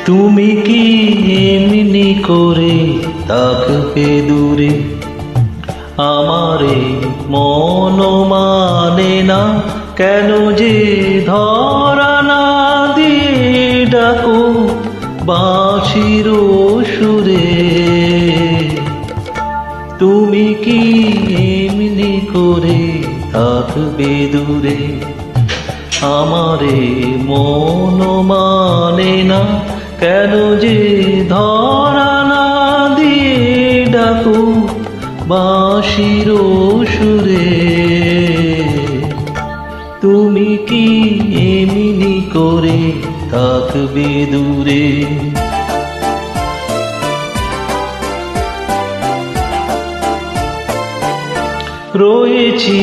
তুমি কি এমনি করে থাকবে দূরে? আমারে মন মানে না কেন যে ধরা না দিয়ে ডাকো বাঁশির সুরে। তুমি কি এমনি করে থাকবে দূরে? আমারে মন মানে না কেন যে ধরা না দিয়ে ডাকো বাঁশির সুরে। তুমি কি এমনি করে থাকবে দূরে? রয়েছি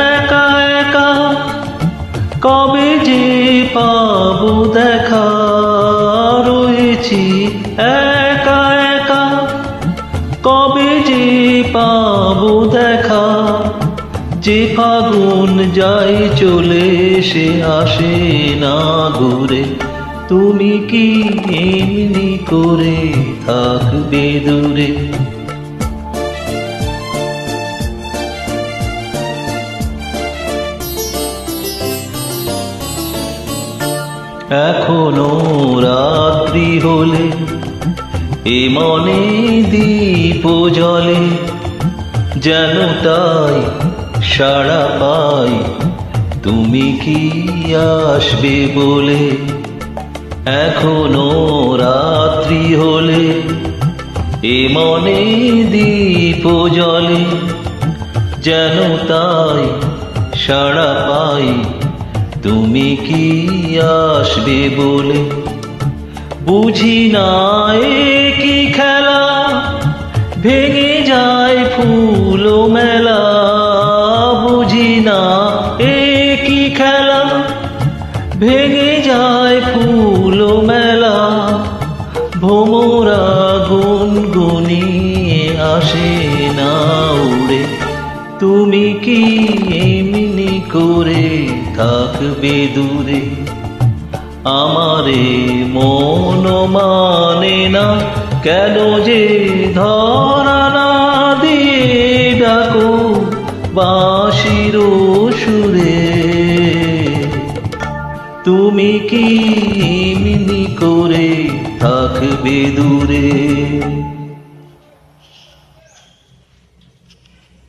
একা একা কবে যে পাবো দেখা। রয়েছি একা একা কবে যে পাবো দেখা। যে ফাগুন যায় চলে সে আসে না ঘুরে। তুমি কি এমনি করে থাকবে দূরে? এখনো রাত্রি হলে এ মনে দীপ জ্বলে, যেন তাই সাড়া পাই তুমি কি আসবে বলে। এখনো রাত্রি হলে এ মনে দীপ জ্বলে, যেন তাই সাড়া পাই তুমি কি আসবে বলে। বুঝি না এ কি খেলা, ভেঙে যায় ফুল মেলা। বুঝি না এ কি খেলা, ভেঙে যায় ফুল মেলা। ভোমরা গুনগুনিয়ে আসে না উড়ে। তুমি কি এমনি করে থাকবে দূরে? আমারে মন মানে না কেন যে ধরা না দিয়ে ডাকো বাঁশির সুরে। তুমি কি এমনি করে থাকবে দূরে?